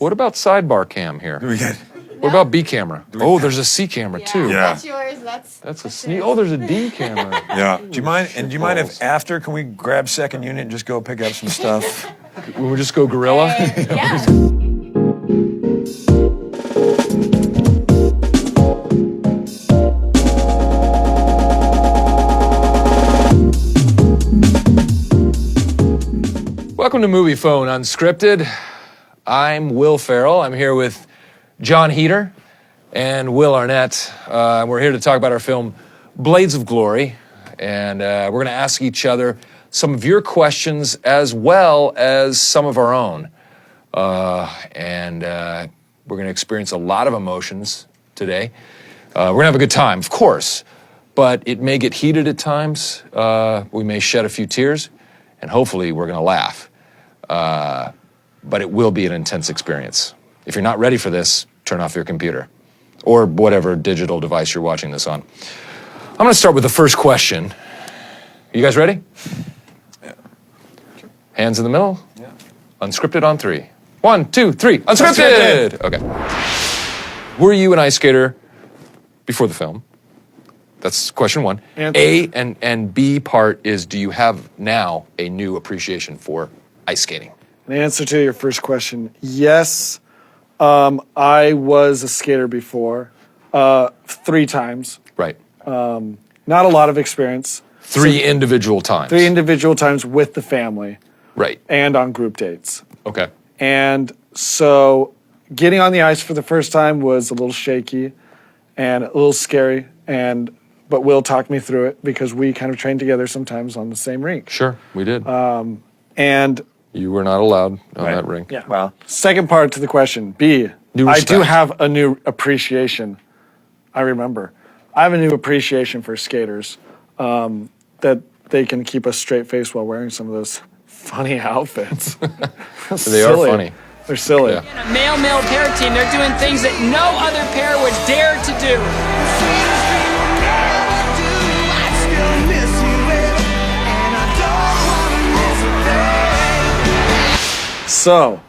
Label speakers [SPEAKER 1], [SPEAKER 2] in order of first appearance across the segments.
[SPEAKER 1] What about sidebar cam here? What about B camera? Oh, there's a C camera too.
[SPEAKER 2] Yeah.
[SPEAKER 3] That's yours.
[SPEAKER 1] That's a sneak. Oh, there's a D camera.
[SPEAKER 2] Yeah. Do you mind? And do you mind if after can we grab second unit and just go pick up some stuff?
[SPEAKER 1] We'll just go gorilla.
[SPEAKER 3] Yeah.
[SPEAKER 1] Welcome to Moviefone Unscripted. I'm Will Ferrell. I'm here with Jon Heder and Will Arnett. We're here to talk about our film Blades of Glory, and we're going to ask each other some of your questions as well as some of our own. We're going to experience a lot of emotions today. We're going to have a good time, of course, but it may get heated at times. We may shed a few tears, and hopefully we're going to laugh. But it will be an intense experience. If you're not ready for this, turn off your computer or whatever digital device you're watching this on. I'm going to start with the first question. You guys ready?
[SPEAKER 2] Yeah.
[SPEAKER 1] Hands in the middle?
[SPEAKER 2] Yeah.
[SPEAKER 1] Unscripted on 3. 1, 2, 3. Unscripted! Okay. Were you an ice skater before the film? That's question one. A and B part is, do you have now a new appreciation for ice skating?
[SPEAKER 4] The answer to your first question, yes. I was a skater before, 3 times.
[SPEAKER 1] Right.
[SPEAKER 4] Not a lot of experience.
[SPEAKER 1] 3 individual times.
[SPEAKER 4] 3 individual times with the family.
[SPEAKER 1] Right.
[SPEAKER 4] And on group dates.
[SPEAKER 1] Okay.
[SPEAKER 4] And so getting on the ice for the first time was a little shaky and a little scary. But Will talked me through it because we kind of trained together sometimes on the same rink.
[SPEAKER 1] Sure, we did.
[SPEAKER 4] And
[SPEAKER 1] you were not allowed on that rink.
[SPEAKER 4] yeah. Well, second part to the question, B. I do have a new appreciation. I remember. I have a new appreciation for skaters, that they can keep a straight face while wearing some of those funny outfits.
[SPEAKER 1] They are funny.
[SPEAKER 4] They're silly.
[SPEAKER 1] Yeah.
[SPEAKER 5] In a male-male pair team, they're doing things that no other pair would dare to do.
[SPEAKER 4] So,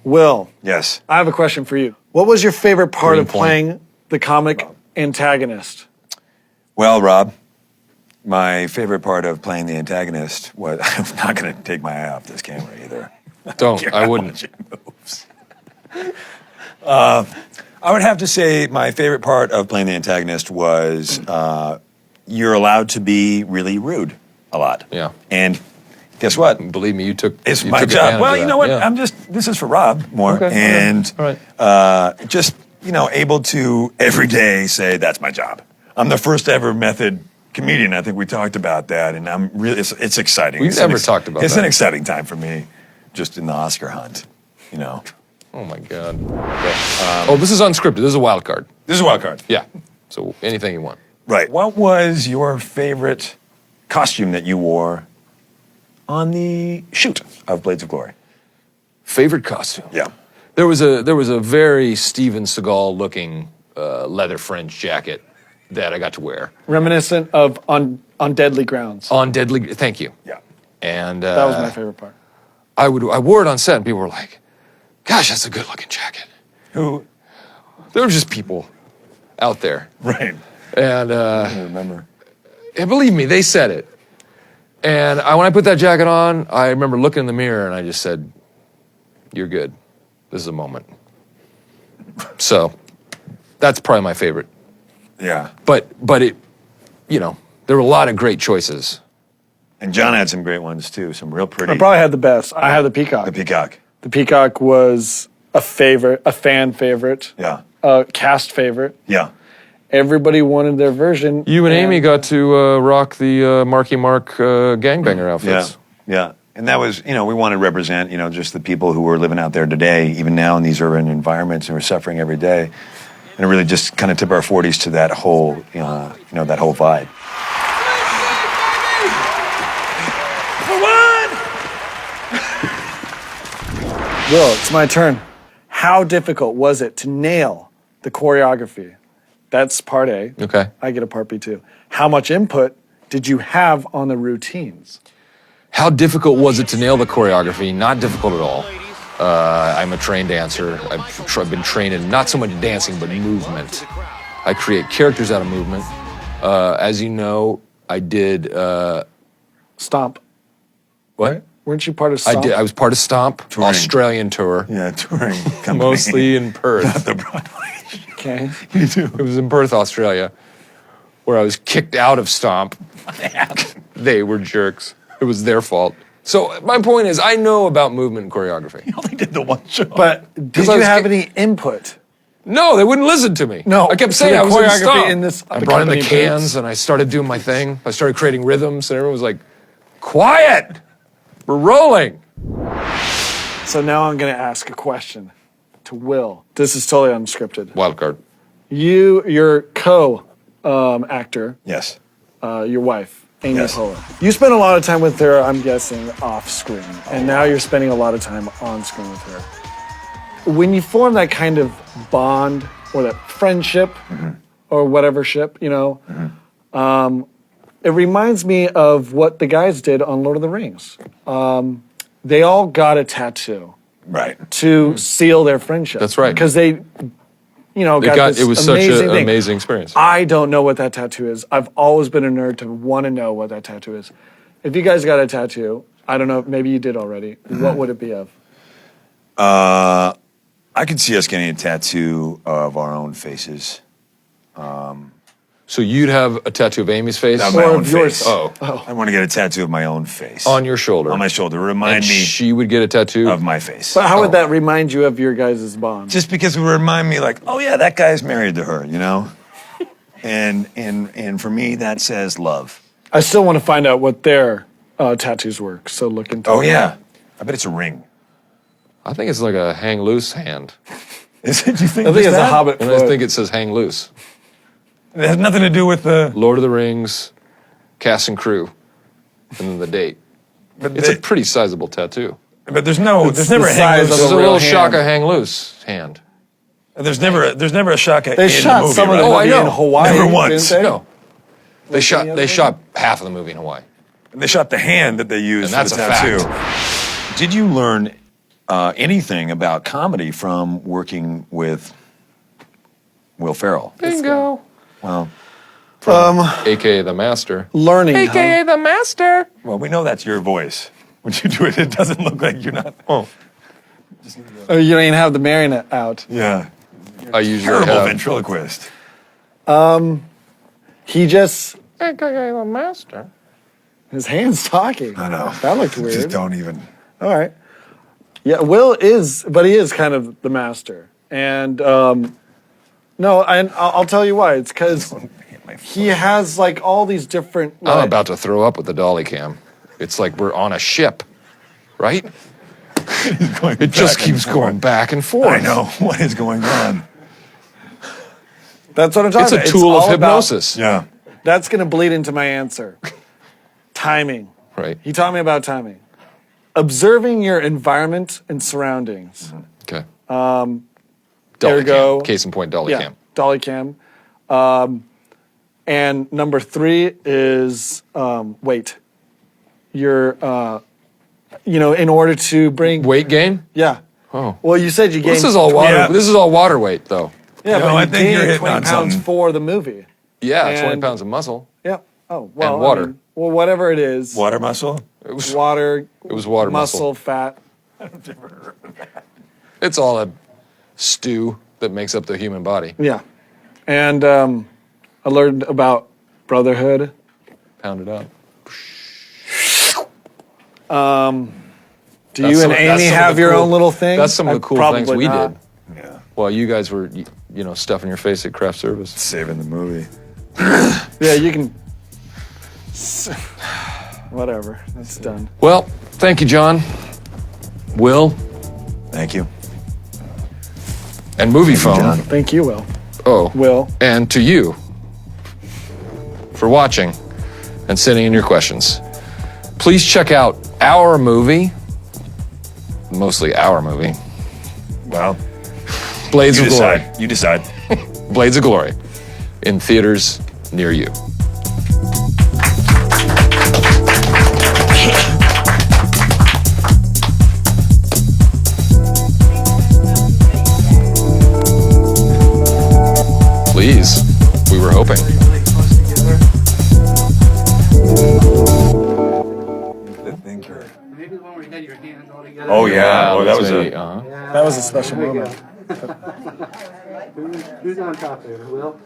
[SPEAKER 4] Will.
[SPEAKER 2] Yes.
[SPEAKER 4] I have a question for you. What was your favorite part
[SPEAKER 1] Green
[SPEAKER 4] of
[SPEAKER 1] point.
[SPEAKER 4] playing the comic antagonist?
[SPEAKER 2] Well, Rob, my favorite part of playing the antagonist was I'm not going to take my eye off this camera either.
[SPEAKER 1] Don't. I wouldn't.
[SPEAKER 2] I would have to say my favorite part of playing the antagonist was you're allowed to be really rude a lot.
[SPEAKER 1] Yeah.
[SPEAKER 2] And guess what?
[SPEAKER 1] Believe me, you took
[SPEAKER 2] It's
[SPEAKER 1] you
[SPEAKER 2] my
[SPEAKER 1] took
[SPEAKER 2] job.
[SPEAKER 1] advantage
[SPEAKER 2] Well,
[SPEAKER 1] of
[SPEAKER 2] you
[SPEAKER 1] that.
[SPEAKER 2] know what?
[SPEAKER 1] Yeah.
[SPEAKER 2] This is for Rob more.
[SPEAKER 1] Okay,
[SPEAKER 2] And
[SPEAKER 1] all right.
[SPEAKER 2] just, able to every day say that's my job. I'm the first ever method comedian. I think we talked about that, and I'm really, it's exciting.
[SPEAKER 1] We've never talked about
[SPEAKER 2] It's
[SPEAKER 1] that.
[SPEAKER 2] an exciting time for me, just in the Oscar hunt,
[SPEAKER 1] Oh my God. Okay. This is unscripted. This is a wild card.
[SPEAKER 2] This is a wild card.
[SPEAKER 1] Yeah. So anything you want.
[SPEAKER 2] Right. What was your favorite costume that you wore on the shoot of Blades of Glory?
[SPEAKER 1] Favorite costume?
[SPEAKER 2] Yeah.
[SPEAKER 1] There was a very Steven Seagal looking leather fringe jacket that I got to wear.
[SPEAKER 4] Reminiscent of On Deadly Grounds.
[SPEAKER 1] On Deadly. Thank you.
[SPEAKER 2] Yeah.
[SPEAKER 1] And
[SPEAKER 4] That was my favorite part.
[SPEAKER 1] I wore it on set, and people were like, "Gosh, that's a good looking jacket."
[SPEAKER 2] Who?
[SPEAKER 1] There were just people out there,
[SPEAKER 2] Right.
[SPEAKER 1] and
[SPEAKER 2] I remember.
[SPEAKER 1] and believe me, they said it. And when I put that jacket on, I remember looking in the mirror, and I just said, "You're good. This is a moment." So that's probably my favorite.
[SPEAKER 2] Yeah.
[SPEAKER 1] But it, there were a lot of great choices.
[SPEAKER 2] And John had some great ones too. Some real pretty.
[SPEAKER 4] I probably had the best. I had the Peacock.
[SPEAKER 2] The Peacock.
[SPEAKER 4] The Peacock was a fan favorite,
[SPEAKER 2] Yeah.
[SPEAKER 4] a cast favorite.
[SPEAKER 2] Yeah.
[SPEAKER 4] Everybody wanted their version.
[SPEAKER 1] You and Amy got to rock the Marky Mark gangbanger outfits.
[SPEAKER 2] Yeah. And that was, we want to represent, just the people who are living out there today, even now in these urban environments and are suffering every day. And really just kind of tip our 40s to that whole, that whole vibe.
[SPEAKER 4] Will, it's my turn. How difficult was it to nail the choreography? That's part A.
[SPEAKER 1] Okay.
[SPEAKER 4] I get a part B too. How much input did you have on the routines?
[SPEAKER 1] How difficult was it to nail the choreography? Not difficult at all. I'm a trained dancer. I've been trained in not so much dancing, but movement. I create characters out of movement. As you know, I did...
[SPEAKER 4] Stomp.
[SPEAKER 1] What?
[SPEAKER 4] Weren't you part of Stomp?
[SPEAKER 1] I was part of Stomp,
[SPEAKER 2] Touring.
[SPEAKER 1] Australian tour.
[SPEAKER 2] Yeah, touring company.
[SPEAKER 1] Mostly in Perth.
[SPEAKER 2] Not the Broadway.
[SPEAKER 4] Okay.
[SPEAKER 2] You too.
[SPEAKER 1] It was in Perth, Australia, where I was kicked out of Stomp. They were jerks. It was their fault. So my point is, I know about movement and choreography.
[SPEAKER 2] You only did the one show.
[SPEAKER 4] But did
[SPEAKER 1] I
[SPEAKER 4] you
[SPEAKER 1] was
[SPEAKER 4] have
[SPEAKER 1] ki-
[SPEAKER 4] any input?
[SPEAKER 1] No, they wouldn't listen to me.
[SPEAKER 4] No,
[SPEAKER 1] I kept
[SPEAKER 4] so
[SPEAKER 1] saying
[SPEAKER 4] the
[SPEAKER 1] I was in
[SPEAKER 4] choreography
[SPEAKER 1] Stomp.
[SPEAKER 4] in this-
[SPEAKER 1] I
[SPEAKER 4] the
[SPEAKER 1] brought in the
[SPEAKER 4] company
[SPEAKER 1] cans
[SPEAKER 4] boots.
[SPEAKER 1] and I started doing my thing. I started creating rhythms, and everyone was like, "Quiet, we're rolling."
[SPEAKER 4] So now I'm going to ask a question to Will. This is totally unscripted.
[SPEAKER 1] Wild card.
[SPEAKER 4] Your co-actor,
[SPEAKER 2] Yes.
[SPEAKER 4] your wife, Amy
[SPEAKER 2] Yes.
[SPEAKER 4] Poehler. You spent a lot of time with her, I'm guessing, off screen, and now you're spending a lot of time on screen with her. When you form that kind of bond or that friendship or whatever ship, it reminds me of what the guys did on Lord of the Rings. They all got a tattoo
[SPEAKER 2] Right.
[SPEAKER 4] to seal their friendship.
[SPEAKER 1] That's right.
[SPEAKER 4] Because they, got this
[SPEAKER 1] It was such
[SPEAKER 4] amazing
[SPEAKER 1] an
[SPEAKER 4] thing.
[SPEAKER 1] amazing experience.
[SPEAKER 4] I don't know what that tattoo is. I've always been a nerd to want to know what that tattoo is. If you guys got a tattoo, I don't know, maybe you did already. What would it be of?
[SPEAKER 2] I could see us getting a tattoo of our own faces.
[SPEAKER 1] So you'd have a tattoo of Amy's face
[SPEAKER 2] Of my
[SPEAKER 4] Or
[SPEAKER 2] own
[SPEAKER 4] of yours.
[SPEAKER 2] face.
[SPEAKER 1] Oh.
[SPEAKER 2] I want to get a tattoo of my own face.
[SPEAKER 1] on your shoulder.
[SPEAKER 2] On my shoulder. Remind
[SPEAKER 1] and
[SPEAKER 2] me
[SPEAKER 1] she would get a tattoo
[SPEAKER 2] of my face.
[SPEAKER 4] But how would that remind you of your guys' bond?
[SPEAKER 2] Just because it would remind me, like, oh yeah, that guy's married to her, and for me that says love.
[SPEAKER 4] I still want to find out what their tattoos were, so look into
[SPEAKER 2] Oh
[SPEAKER 4] it.
[SPEAKER 2] yeah, I bet it's a ring.
[SPEAKER 1] I think it's like a hang loose hand.
[SPEAKER 2] Is it? You think?
[SPEAKER 4] I think it's a
[SPEAKER 2] that?
[SPEAKER 4] Hobbit
[SPEAKER 1] And I
[SPEAKER 4] foot.
[SPEAKER 1] think it says hang loose.
[SPEAKER 2] It has nothing to do with the.
[SPEAKER 1] Lord of the Rings, cast and crew, and then the date.
[SPEAKER 2] But,
[SPEAKER 1] It's a pretty sizable tattoo.
[SPEAKER 2] but there's no. There's never
[SPEAKER 4] the
[SPEAKER 2] a hang
[SPEAKER 4] size
[SPEAKER 2] loose.
[SPEAKER 4] of
[SPEAKER 1] There's a
[SPEAKER 4] real
[SPEAKER 1] little
[SPEAKER 4] hand.
[SPEAKER 1] Shaka hang loose hand.
[SPEAKER 2] There's never a shaka
[SPEAKER 4] They
[SPEAKER 2] in
[SPEAKER 4] shot
[SPEAKER 2] the movie,
[SPEAKER 4] some
[SPEAKER 2] right?
[SPEAKER 4] of the
[SPEAKER 1] Oh, I
[SPEAKER 4] movie
[SPEAKER 1] know.
[SPEAKER 4] in Hawaii.
[SPEAKER 2] Never once.
[SPEAKER 4] Didn't they?
[SPEAKER 1] No, they shot half of the movie in Hawaii.
[SPEAKER 2] They shot the hand that they used
[SPEAKER 1] And
[SPEAKER 2] for
[SPEAKER 1] that's
[SPEAKER 2] the
[SPEAKER 1] a
[SPEAKER 2] tattoo.
[SPEAKER 1] fact.
[SPEAKER 2] Did you learn anything about comedy from working with Will Ferrell?
[SPEAKER 1] Bingo.
[SPEAKER 2] Well,
[SPEAKER 1] AKA the master.
[SPEAKER 4] Learning.
[SPEAKER 1] AKA the master.
[SPEAKER 2] well, we know that's your voice. When you do it, it doesn't look like you're not.
[SPEAKER 1] Oh,
[SPEAKER 4] Oh, you don't even have the marionette out.
[SPEAKER 2] Yeah.
[SPEAKER 1] I usually
[SPEAKER 2] Terrible
[SPEAKER 1] have
[SPEAKER 2] ventriloquist.
[SPEAKER 4] He just,
[SPEAKER 1] AKA the master.
[SPEAKER 4] his hand's talking.
[SPEAKER 2] I know.
[SPEAKER 4] That looked
[SPEAKER 2] Just
[SPEAKER 4] weird.
[SPEAKER 2] don't even.
[SPEAKER 4] All right. Yeah, Will is, but he is kind of the master. And no, I'll tell you why. It's because he has like all these different.
[SPEAKER 1] I'm about to throw up with the dolly cam. It's like we're on a ship, right? It just keeps going back and forth.
[SPEAKER 2] I know. What is going on?
[SPEAKER 4] That's what I'm talking
[SPEAKER 1] It's a
[SPEAKER 4] about.
[SPEAKER 1] tool of
[SPEAKER 4] all about-
[SPEAKER 1] hypnosis.
[SPEAKER 2] Yeah.
[SPEAKER 4] That's going to bleed into my answer. Timing.
[SPEAKER 1] Right.
[SPEAKER 4] He taught me about timing. Observing your environment and surroundings.
[SPEAKER 1] Okay.
[SPEAKER 4] There
[SPEAKER 1] Dolly
[SPEAKER 4] you go.
[SPEAKER 1] cam. Case in point, dolly
[SPEAKER 4] Yeah,
[SPEAKER 1] cam.
[SPEAKER 4] dolly cam. And number 3 is weight. You're, in order to bring
[SPEAKER 1] Weight gain?
[SPEAKER 4] Yeah.
[SPEAKER 1] Oh.
[SPEAKER 4] Well, you said you gained.
[SPEAKER 1] This is all water.
[SPEAKER 2] Yeah.
[SPEAKER 1] This is all water weight, though.
[SPEAKER 4] Yeah,
[SPEAKER 2] No,
[SPEAKER 4] but
[SPEAKER 2] I
[SPEAKER 4] you
[SPEAKER 2] think you're
[SPEAKER 4] gained
[SPEAKER 2] hitting
[SPEAKER 4] 20
[SPEAKER 2] on
[SPEAKER 4] pounds
[SPEAKER 2] something.
[SPEAKER 4] for the movie.
[SPEAKER 1] Yeah, 20
[SPEAKER 4] And-
[SPEAKER 1] pounds of muscle.
[SPEAKER 4] Yeah. Oh well.
[SPEAKER 1] And water.
[SPEAKER 4] Well, whatever it is.
[SPEAKER 2] Water muscle?
[SPEAKER 1] It was
[SPEAKER 4] Water.
[SPEAKER 1] It was water
[SPEAKER 4] muscle,
[SPEAKER 1] muscle.
[SPEAKER 4] fat.
[SPEAKER 1] It's all a stew that makes up the human body.
[SPEAKER 4] Yeah. And I learned about brotherhood.
[SPEAKER 1] Pound it up.
[SPEAKER 4] Do you and Amy have your own little thing?
[SPEAKER 1] That's some of the cool things
[SPEAKER 4] Probably
[SPEAKER 1] we
[SPEAKER 4] not.
[SPEAKER 1] did.
[SPEAKER 2] Yeah.
[SPEAKER 1] While you guys were, stuffing your face at craft service.
[SPEAKER 2] Saving the movie.
[SPEAKER 4] Yeah, you can. Whatever. That's done.
[SPEAKER 1] Well, thank you, John. Will
[SPEAKER 2] Thank you.
[SPEAKER 1] and Moviefone.
[SPEAKER 4] Thank you, Will.
[SPEAKER 1] Oh,
[SPEAKER 4] Will.
[SPEAKER 1] and to you for watching and sending in your questions. Please check out our movie, mostly our movie,
[SPEAKER 2] Well,
[SPEAKER 1] Blades
[SPEAKER 2] you
[SPEAKER 1] of Glory.
[SPEAKER 2] decide. You decide.
[SPEAKER 1] Blades of Glory in theaters near you. Please. We were hoping.
[SPEAKER 3] Maybe when we had your hands all together.
[SPEAKER 2] Oh yeah. Oh, that
[SPEAKER 1] that's
[SPEAKER 2] was
[SPEAKER 1] maybe,
[SPEAKER 2] a.
[SPEAKER 1] uh-huh.
[SPEAKER 4] That was a special moment.
[SPEAKER 3] Who's on top there? Will?